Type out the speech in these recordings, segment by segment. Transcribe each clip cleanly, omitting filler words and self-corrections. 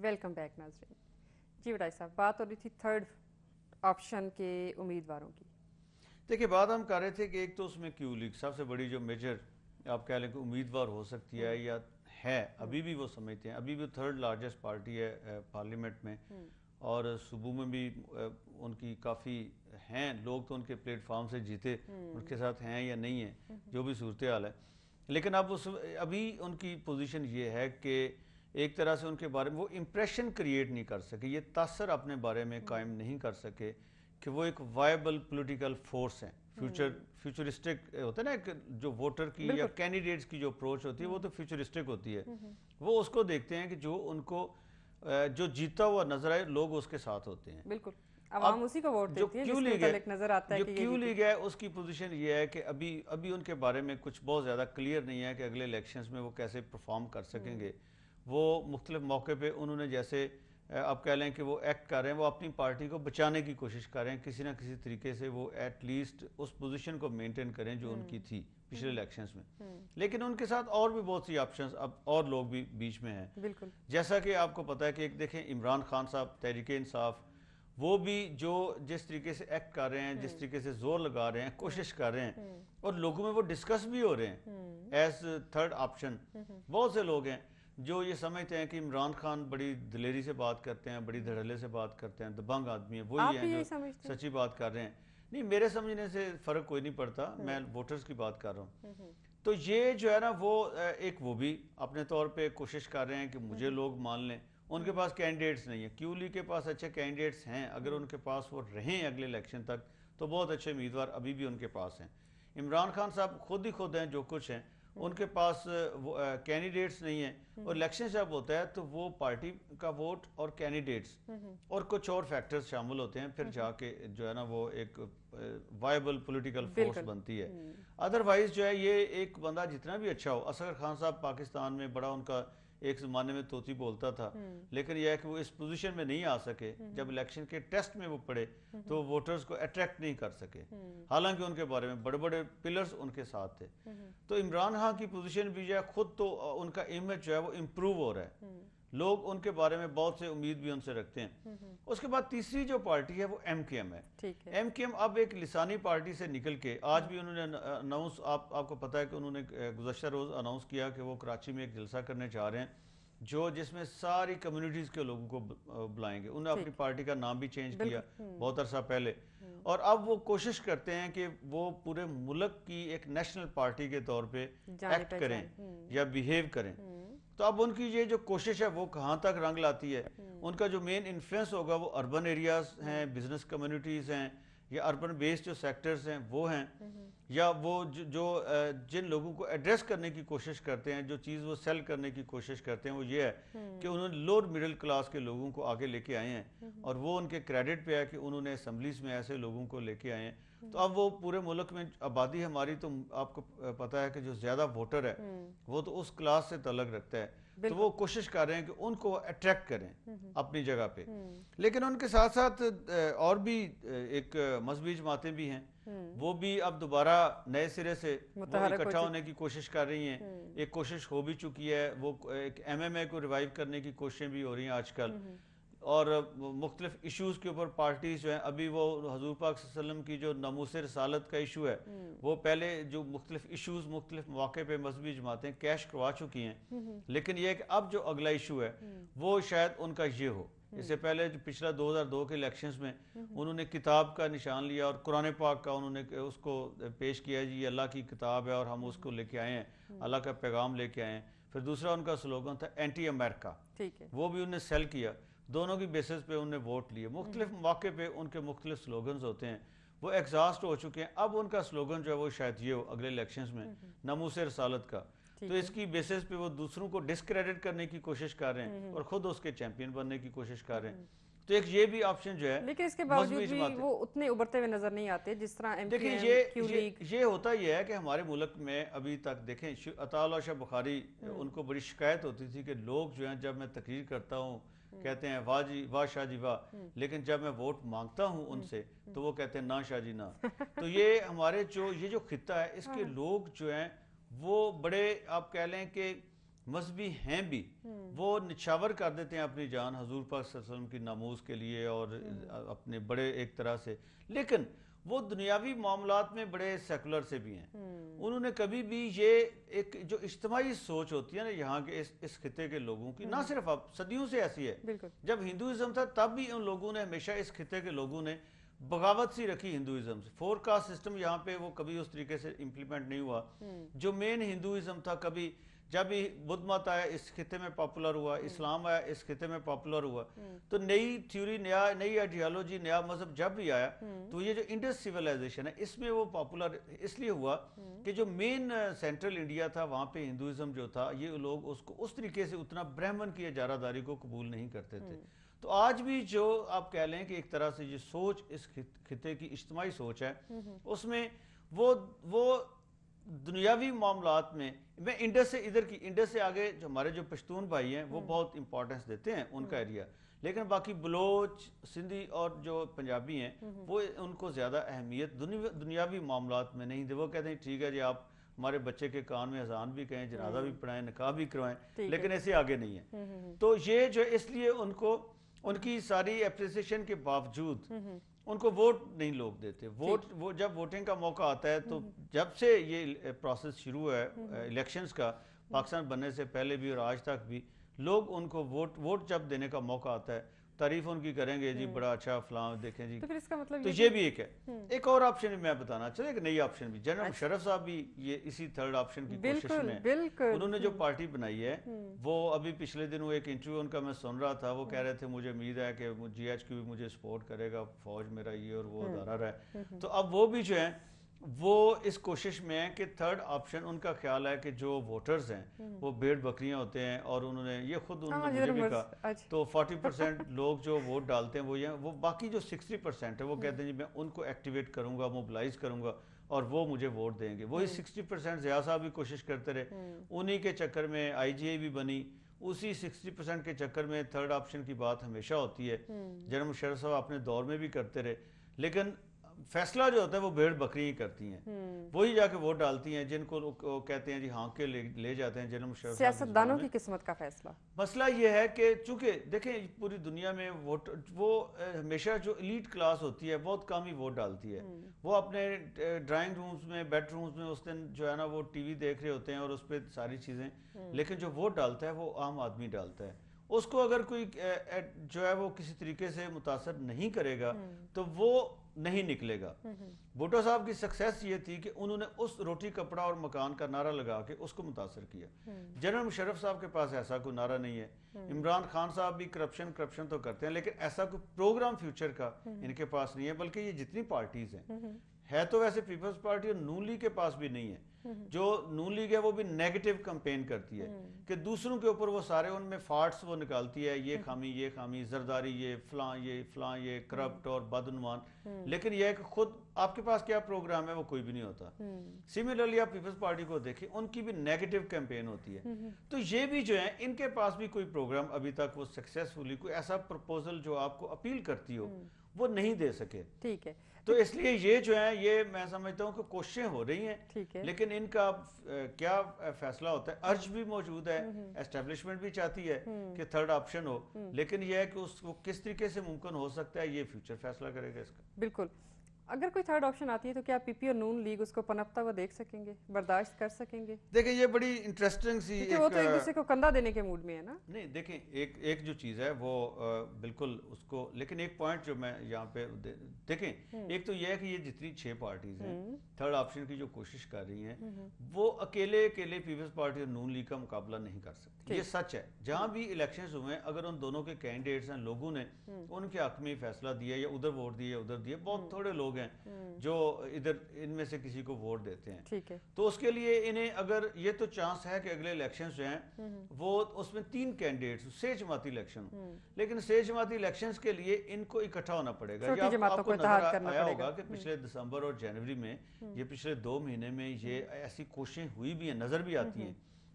Welcome back ناظرین. جی بتائیے صاحب، بات ہو رہی تھی تھرڈ آپشن کے امیدواروں کی. دیکھیے بات ہم کر رہے تھے کہ ایک تو اس میں کیو لیگ سب سے بڑی جو میجر آپ کہہ لیں کہ امیدوار ہو سکتی ہے یا ہے، ابھی بھی وہ سمجھتے ہیں، ابھی بھی تھرڈ لارجسٹ پارٹی ہے پارلیمنٹ میں، اور صوبوں میں بھی ان کی کافی ہیں لوگ، تو ان کے پلیٹ فارم سے جیتے ان کے ساتھ ہیں یا نہیں ہیں، جو بھی صورتحال ہے. لیکن اب ابھی ان کی پوزیشن یہ ہے کہ ایک طرح سے ان کے بارے میں وہ امپریشن کریٹ نہیں کر سکے، یہ تاثر اپنے بارے میں قائم نہیں کر سکے کہ وہ ایک وائبل پولیٹیکل فورس ہیں. فیوچرسٹک ہوتا ہے نا، ایک جو ووٹر کی یا کینڈیڈیٹس کی جو اپروچ ہوتی ہے وہ تو فیوچرسٹک ہوتی ہے. وہ اس کو دیکھتے ہیں کہ جو ان کو جو جیتا ہوا نظر آئے لوگ اس کے ساتھ ہوتے ہیں. بالکل، عوام اسی کو ووٹ دیتی ہے جس کے متعلق نظر آتا ہے کہ کیو لیگ ہے اس کی پوزیشن یہ ہے کہ ابھی ان کے بارے میں کچھ بہت زیادہ کلیئر نہیں ہے کہ اگلے الیکشنز میں وہ کیسے پرفارم کر سکیں گے. وہ مختلف موقع پہ انہوں نے جیسے آپ کہہ لیں کہ وہ ایکٹ کر رہے ہیں، وہ اپنی پارٹی کو بچانے کی کوشش کر رہے ہیں کسی نہ کسی طریقے سے، وہ ایٹ لیسٹ اس پوزیشن کو مینٹین کریں جو ان کی تھی پچھلے الیکشنز میں. لیکن ان کے ساتھ اور بھی بہت سی آپشنز اب اور لوگ بھی بیچ میں ہیں. بالکل، جیسا کہ آپ کو پتا ہے کہ ایک دیکھیں عمران خان صاحب تحریک انصاف، وہ بھی جو جس طریقے سے ایکٹ کر رہے ہیں، جس طریقے سے زور لگا رہے ہیں، کوشش کر رہے ہیں، اور لوگوں میں وہ ڈسکس بھی ہو رہے ہیں ایز تھرڈ آپشن. بہت سے لوگ ہیں جو یہ سمجھتے ہیں کہ عمران خان بڑی دلیری سے بات کرتے ہیں، بڑی دھڑلے سے بات کرتے ہیں، دبنگ آدمی ہیں، وہی ہیں جو سچی بات کر رہے ہیں. نہیں، میرے سمجھنے سے فرق کوئی نہیں پڑتا، میں ووٹرز کی بات کر رہا ہوں. تو یہ جو ہے نا وہ ایک وہ بھی اپنے طور پہ کوشش کر رہے ہیں کہ مجھے لوگ مان لیں. ان کے پاس کینڈیڈیٹس نہیں ہیں، کیو لیگ کے پاس اچھے کینڈیڈیٹس ہیں، اگر ان کے پاس وہ رہیں اگلے الیکشن تک تو بہت اچھے امیدوار ابھی بھی ان کے پاس ہیں. عمران خان صاحب خود ہیں جو کچھ ہیں، ان کے پاس کینڈیڈیٹس نہیں ہیں، اور الیکشن جب ہوتا ہے تو وہ پارٹی کا ووٹ اور کینڈیڈیٹس اور کچھ اور فیکٹرز شامل ہوتے ہیں، پھر جا کے جو ہے نا وہ ایک وائبل پولیٹیکل فورس بنتی ہے. ادروائز جو ہے یہ ایک بندہ جتنا بھی اچھا ہو، اصغر خان صاحب پاکستان میں بڑا ان کا ایک زمانے میں طوطی بولتا تھا، لیکن یہ ہے کہ وہ اس پوزیشن میں نہیں آ سکے. جب الیکشن کے ٹیسٹ میں وہ پڑے تو ووٹرز کو اٹریکٹ نہیں کر سکے، حالانکہ ان کے بارے میں بڑے بڑے پلرز ان کے ساتھ تھے. تو عمران خان کی پوزیشن بھی جو ہے خود تو ان کا امیج جو ہے وہ امپروو ہو رہا ہے، لوگ ان کے بارے میں بہت سے امید بھی ان سے رکھتے ہیں. اس کے بعد تیسری جو پارٹی ہے وہ ایم کے ایم ہے. ایم کے ایم اب ایک لسانی پارٹی سے نکل کے آج بھی انہوں نے اناؤنس، آپ کو پتا ہے کہ انہوں نے گزشتہ روز اناؤنس کیا کہ وہ کراچی میں ایک جلسہ کرنے جا رہے ہیں جس میں ساری کمیونٹیز کے لوگوں کو بلائیں گے. انہوں نے اپنی پارٹی کا نام بھی چینج کیا بہت عرصہ پہلے، اور اب وہ کوشش کرتے ہیں کہ وہ پورے ملک کی ایک نیشنل پارٹی کے طور پہ ایکٹ کریں یا بیہیو کریں. تو اب ان کی یہ جو کوشش ہے وہ کہاں تک رنگ لاتی ہے؟ ان کا جو مین انفلوئنس ہوگا وہ اربن ایریاز ہیں، بزنس کمیونٹیز ہیں، یا اربن بیسڈ جو سیکٹرز ہیں وہ ہیں، یا وہ جو جن لوگوں کو ایڈریس کرنے کی کوشش کرتے ہیں، جو چیز وہ سیل کرنے کی کوشش کرتے ہیں وہ یہ ہے کہ انہوں نے لوور مڈل کلاس کے لوگوں کو آگے لے کے آئے ہیں، اور وہ ان کے کریڈٹ پہ ہے کہ انہوں نے اسمبلیز میں ایسے لوگوں کو لے کے آئے ہیں. تو اب وہ پورے ملک میں آبادی ہماری تو آپ کو پتا ہے کہ جو زیادہ ووٹر ہے وہ تو اس کلاس سے تعلق رکھتا ہے، تو وہ کوشش کر رہے ہیں کہ ان کو اٹریکٹ کریں اپنی جگہ پہ. لیکن ان کے ساتھ ساتھ اور بھی ایک مذہبی جماعتیں بھی ہیں، وہ بھی اب دوبارہ نئے سرے سے وہ اکٹھا ہونے کی کوشش کر رہی ہیں. ایک کوشش ہو بھی چکی ہے، وہ ایک ایم ایم اے کو ریوائیو کرنے کی کوششیں بھی ہو رہی ہیں آج کل، اور مختلف ایشوز کے اوپر پارٹیز جو ہیں. ابھی وہ حضور پاک صلی اللہ علیہ وسلم کی جو ناموس رسالت کا ایشو ہے، وہ پہلے جو مختلف ایشوز مختلف مواقع پہ مذہبی جماعتیں کیش کروا چکی ہیں، لیکن یہ کہ اب جو اگلا ایشو ہے وہ شاید ان کا یہ ہو. اس سے پہلے جو پچھلا 2002 کے الیکشنز میں انہوں نے کتاب کا نشان لیا اور قرآن پاک کا انہوں نے اس کو پیش کیا، جی یہ اللہ کی کتاب ہے اور ہم اس کو لے کے آئے ہیں، اللہ کا پیغام لے کے آئے ہیں. پھر دوسرا ان کا سلوگن تھا اینٹی امریکہ، وہ بھی انہوں نے سیل کیا. دونوں کی بیسس پہ انہوں نے ووٹ لیے. مختلف مواقع پہ ان کے مختلف سلوگنز ہوتے ہیں، وہ ایگزاسٹ ہو چکے ہیں. اب ان کا سلوگن جو ہے وہ شاید یہ ہو اگلے الیکشنز میں، ناموس رسالت کا. تو اس کی بیسس پہ وہ دوسروں کو ڈسکریڈٹ کرنے کی کوشش کر رہے ہیں اور خود اس کے چیمپئن بننے کی کوشش کر رہے ہیں. تو ایک یہ بھی آپشن جو ہے، لیکن اس کے باوجود بھی وہ اتنے ابھرتے ہوئے نظر نہیں آتے جس طرح ایم دیکھیں یہ ہوتا یہ ہے کہ ہمارے ملک میں ابھی تک دیکھیں عطا اللہ شاہ بخاری، ان کو بڑی شکایت ہوتی تھی کہ لوگ جو ہیں جب میں تقریر کرتا ہوں کہتے ہیں واہ جی واہ شاہ جی واہ، لیکن جب میں ووٹ مانگتا ہوں ان سے تو وہ کہتے ہیں نا شاہ جی نا. تو یہ ہمارے یہ جو خطہ ہے اس کے لوگ جو ہیں وہ بڑے آپ کہہ لیں کہ مذہبی ہیں بھی، وہ نچھاور کر دیتے ہیں اپنی جان حضور پاک صلی اللہ علیہ وسلم کی ناموز کے لیے اور اپنے بڑے ایک طرح سے، لیکن وہ دنیاوی معاملات میں بڑے سیکولر سے بھی ہیں. انہوں نے کبھی بھی یہ ایک جو اجتماعی سوچ ہوتی ہے نا یہاں کے اس خطے کے لوگوں کی، نہ صرف اب صدیوں سے ایسی ہے، جب ہندوازم تھا تب بھی ان لوگوں نے ہمیشہ اس خطے کے لوگوں نے بغاوت سی رکھی ہندوازم سے. فور کاسٹ سسٹم یہاں پہ وہ کبھی اس طریقے سے امپلیمنٹ نہیں ہوا. جو مین ہندوازم تھا کبھی جب ہی بدھ مت آیا اس خطے میں پاپولر ہوا، اسلام آیا اس خطے میں پاپولر ہوا، تو نئی تھیوری، نئی آئیڈیالوجی، نیا مذہب جب بھی آیا تو یہ جو انڈس سیولائزیشن ہے اس میں وہ پاپولر اس لیے ہوا کہ جو مین سینٹرل انڈیا تھا وہاں پہ ہندوازم جو تھا یہ لوگ اس کو اس طریقے سے اتنا برہمن کی اجارہ داری کو قبول نہیں کرتے تھے. تو آج بھی جو آپ کہہ لیں کہ ایک طرح سے یہ سوچ اس خطے کی اجتماعی سوچ ہے اس میں وہ دنیاوی معاملات میں انڈس سے ادھر کی انڈس سے آگے جو ہمارے جو پشتون بھائی ہیں وہ بہت امپورٹنس دیتے ہیں ان کا ایریا، لیکن باقی بلوچ، سندھی اور جو پنجابی ہیں وہ ان کو زیادہ اہمیت دنیاوی معاملات میں نہیں دے. وہ کہتے ہیں ٹھیک ہے جی آپ ہمارے بچے کے کان میں اذان بھی کہیں، جنازہ بھی پڑھائیں، نکاح بھی کروائیں، لیکن ایسے آگے نہیں ہے. تو یہ جو اس لیے ان کی ساری اپریسیشن کے باوجود ان کو ووٹ نہیں لوگ دیتے. وہ جب ووٹنگ کا موقع آتا ہے تو جب سے یہ پروسیس شروع ہے الیکشنز کا پاکستان بننے سے پہلے بھی اور آج تک بھی، لوگ ان کو ووٹ جب دینے کا موقع آتا ہے تعریف ان کی کریں گے جی بڑا اچھا فلاں دیکھیں جی. تو پھر اس کا مطلب تو یہ بھی ایک ہے. ایک اور آپشن بھی میں بتانا چاہتا ایک نئی آپشن بھی جنرل مشرف صاحب بھی یہ اسی تھرڈ آپشن کی کوشش میں انہوں نے جو پارٹی بنائی ہے وہ ابھی پچھلے دنوں ایک انٹرویو ان کا میں سن رہا تھا، وہ کہہ رہے تھے مجھے امید ہے کہ جی ایچ کیو بھی مجھے سپورٹ کرے گا، فوج میرا یہ اور وہ ادارہ رہا ہے. تو اب وہ بھی جو ہیں وہ اس کوشش میں ہیں کہ تھرڈ آپشن ان کا خیال ہے کہ جو ووٹرز ہیں وہ بھیڑ بکریاں ہوتے ہیں، اور انہوں نے یہ خود انہوں نے مجھے بھی کہا تو 40% لوگ جو ووٹ ڈالتے ہیں وہ باقی جو 60% ہے وہ کہتے ہیں جی میں ان کو ایکٹیویٹ کروں گا، موبلائز کروں گا اور وہ مجھے ووٹ دیں گے. وہی 60% ضیاء صاحب بھی کوشش کرتے رہے، انہی کے چکر میں آئی جی اے بھی بنی، اسی 60% کے چکر میں تھرڈ آپشن کی بات ہمیشہ ہوتی ہے. جنرل مشرف صاحب اپنے دور میں بھی کرتے رہے، لیکن فیصلہ جو ہوتا ہے وہ بھیڑ بکری ہی کرتی ہیں، وہی جا کے ووٹ ڈالتی ہیں جن کو کہتے ہیں جی ہاں کے لے جاتے ہیں جنرل مشرف صاحب. سیاستدانوں کی قسمت کا فیصلہ. مسئلہ یہ ہے کہ چونکہ دیکھیں پوری دنیا میں وہ ہمیشہ جو ایلیٹ کلاس ہوتی ہے بہت کم ہی ووٹ ڈالتی ہے. وہ اپنے ڈرائنگ رومز میں، بیڈ رومز میں اس دن جو ہے نا وہ ٹی وی دیکھ رہے ہوتے ہیں اور اس پہ ساری چیزیں، لیکن جو ووٹ ڈالتا ہے وہ عام آدمی ڈالتا ہے. اس کو اگر کوئی جو ہے وہ کسی طریقے سے متاثر نہیں کرے گا تو وہ نہیں نکلے گا. بھٹو صاحب کی سکسیس یہ تھی کہ انہوں نے اس روٹی کپڑا اور مکان کا نعرہ لگا کے اس کو متاثر کیا. جنرل مشرف صاحب کے پاس ایسا کوئی نعرہ نہیں ہے. عمران خان صاحب بھی کرپشن تو کرتے ہیں لیکن ایسا کوئی پروگرام فیوچر کا ان کے پاس نہیں ہے. بلکہ یہ جتنی پارٹیز ہیں ہے تو ویسے پیپلز پارٹی اور نون لیگ کے پاس بھی نہیں ہے. جو نون لیگ ہے وہ بھی نیگیٹو کمپین کرتی ہے کہ دوسروں کے اوپر وہ سارے ان میں فارٹس وہ نکالتی ہے، یہ خامی، زرداری، یہ فلاں یہ کرپٹ اور بدعنوان، لیکن یہ ہے کہ خود آپ کے پاس کیا پروگرام ہے وہ کوئی بھی نہیں ہوتا. سیملرلی آپ پیپلز پارٹی کو دیکھیں ان کی بھی نیگیٹو کیمپین ہوتی ہے. تو یہ بھی جو ہے ان کے پاس بھی کوئی پروگرام ابھی تک وہ سکسیسفلی کوئی ایسا پرپوزل جو آپ کو اپیل کرتی ہو وہ نہیں دے سکے. ٹھیک ہے، تو اس لیے یہ جو ہے یہ میں سمجھتا ہوں کہ کوششیں ہو رہی ہیں، لیکن ان کا کیا فیصلہ ہوتا ہے. ارج بھی موجود ہے، اسٹیبلشمنٹ بھی چاہتی ہے کہ تھرڈ آپشن ہو، لیکن یہ ہے کہ اس کو کس طریقے سے ممکن ہو سکتا ہے یہ فیوچر فیصلہ کرے گا اس کا. بالکل. اگر کوئی تھرڈ آپشن آتی ہے تو کیا پی پی اور نون لیگ اس کو پنپتا ہوا دیکھ سکیں گے، برداشت کر سکیں گے؟ دیکھیں یہ بڑی انٹرسٹنگ سی کیونکہ وہ تو ایک دوسرے کو کندھا دینے کے موڈ میں ہے نا. نہیں دیکھیں ایک جو چیز ہے وہ بالکل اس کو، لیکن ایک پوائنٹ جو میں یہاں پہ دیکھیں، ایک تو یہ ہے کہ یہ جتنی 6 پارٹیز ہیں تھرڈ آپشن کی جو کوشش کر رہی ہیں وہ اکیلے پیپلز پارٹی اور نون لیگ کا مقابلہ نہیں کر سکتی. یہ سچ ہے. جہاں بھی الیکشنز ہوئے اگر ان دونوں کے کینڈیڈیٹس ہیں لوگوں نے ان کے حق میں فیصلہ دیا یا ادھر ووٹ دیا یا ادھر دیا، بہت تھوڑے لوگ ہیں جو ادھر ان میں سے کسی کو ووٹ دیتے ہیں. ٹھیک ہے. تو اس کے لیے انہیں اگر یہ تو چانس ہے کہ اگلے الیکشنز جو ہیں وہ اس میں 3 کینڈیڈیٹس سے جماعتی الیکشن، لیکن سے جماعتی الیکشنز کے لیے ان کو اکٹھا ہونا پڑے گا. یہ آپ کو نظر آیا ہوگا کہ پچھلے دسمبر اور جنوری میں یہ پچھلے 2 مہینے میں یہ ایسی کوششیں ہوئی بھی ہیں، نظر بھی آتی ہیں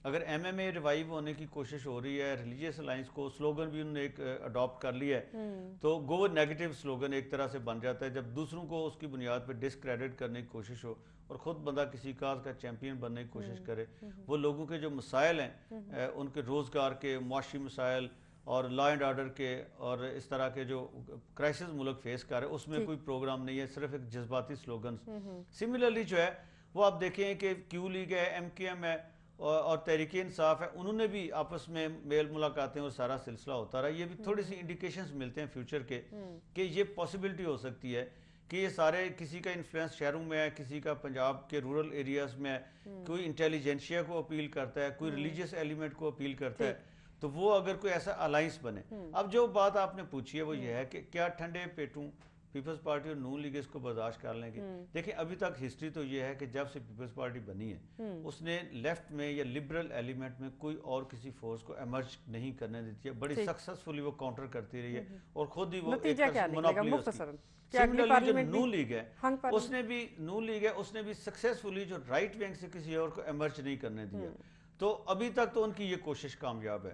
اگر ایم ایم اے ریوائیو ہونے کی کوشش ہو رہی ہے, ریلیجیس الائنس کو سلوگن بھی انہوں نے ایک اڈاپٹ کر لیا ہے, تو گو نیگیٹو سلوگن ایک طرح سے بن جاتا ہے جب دوسروں کو اس کی بنیاد پہ ڈسکریڈٹ کرنے کی کوشش ہو اور خود بندہ کسی کاز کا چیمپئن بننے کی کوشش کرے. وہ لوگوں کے جو مسائل ہیں ان کے روزگار کے, معاشی مسائل اور لا اینڈ آرڈر کے اور اس طرح کے جو کرائسس ملک فیس کر رہے, اس میں کوئی پروگرام نہیں ہے, صرف ایک جذباتی سلوگنز. سملرلی جو ہے وہ آپ دیکھیں کہ کیو لیگ ہے, ایم کیو ایم ہے اور تحریک انصاف ہے, انہوں نے بھی آپس میں میل ملاقاتیں اور سارا سلسلہ ہوتا رہا. یہ بھی تھوڑی سی انڈیکیشنز ملتے ہیں فیوچر کے کہ یہ پاسبلٹی ہو سکتی ہے کہ یہ سارے کسی کا انفلوئنس شہروں میں ہے, کسی کا پنجاب کے رورل ایریاز میں ہے, کوئی انٹیلیجنشیا کو اپیل کرتا ہے, کوئی ریلیجیس ایلیمنٹ کو اپیل کرتا ہے, تو وہ اگر کوئی ایسا الائنس بنے. اب جو بات آپ نے پوچھی ہے وہ یہ ہے کہ کیا ٹھنڈے پیٹوں پیپلز پارٹی اور نون لیگ اس کو برداشت کر لیں گے. دیکھیں ابھی تک ہسٹری تو یہ ہے کہ جب سے پیپلز پارٹی بنی ہے اس نے لیفٹ میں یا لبرل ایلیمنٹ میں کوئی اور کسی فورس کو ایمرج نہیں کرنے دیتی ہے, بڑی سکسیسفلی وہ کاؤنٹر کرتی رہی ہے اور خود ہی وہ ایک مونوپولی ہے اس کی. سملرلی جو نون لیگ ہے اس نے بھی سکسیسفلی جو رائٹ ونگ سے کسی اور کو ایمرج نہیں کرنے دیا, تو ابھی تک تو ان کی یہ کوشش کامیاب ہے.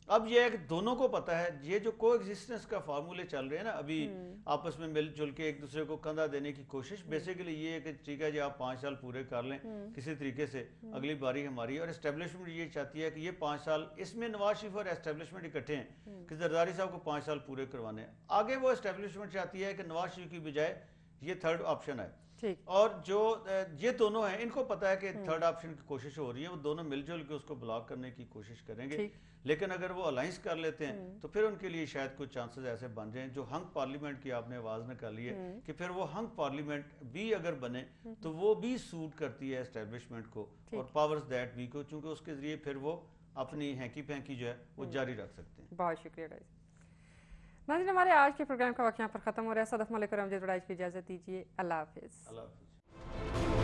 اب یہ ہے کہ دونوں کو پتا ہے یہ جو کو ایگزسٹنس کا فارمولے چل رہے ہیں نا ابھی آپس میں مل جل کے ایک دوسرے کو کندھا دینے کی کوشش, بیسیکلی یہ ہے کہ ٹھیک ہے جی آپ 5 سال پورے کر لیں کسی طریقے سے, اگلی باری ہماری. اور اسٹیبلشمنٹ یہ چاہتی ہے کہ یہ 5 سال, اس میں نواز شریف اور اسٹیبلشمنٹ اکٹھے ہیں کہ زرداری صاحب کو 5 سال پورے کروانے ہیں. آگے وہ اسٹیبلشمنٹ چاہتی ہے کہ نواز شریف کی بجائے یہ تھرڈ آپشن ہے, اور جو یہ دونوں ہیں ان کو پتا ہے کہ تھرڈ آپشن کی کوشش ہو رہی ہے, وہ دونوں مل جل کے اس کو بلاک کرنے کی کوشش کریں گے. لیکن اگر وہ الائنس کر لیتے ہیں تو پھر ان کے لیے شاید کچھ چانسز ایسے بن جائیں جو ہنگ پارلیمنٹ کی آپ نے آواز نکالی ہے کہ پھر وہ ہنگ پارلیمنٹ بھی اگر بنے تو وہ بھی سوٹ کرتی ہے اسٹیبلشمنٹ کو اور پاورز دیٹ بھی کو, چونکہ اس کے ذریعے پھر وہ اپنی ہینکی پھینکی جو ہے وہ جاری رکھ سکتے ہیں. بہت شکریہ ڈائز. ناظرین ہمارے آج کے پروگرام کا وقت یہاں پر ختم ہو رہا ہے. صدف ملک اور امجد وڑائچ کی اجازت دیجیے. اللہ حافظ. اللہ حافظ.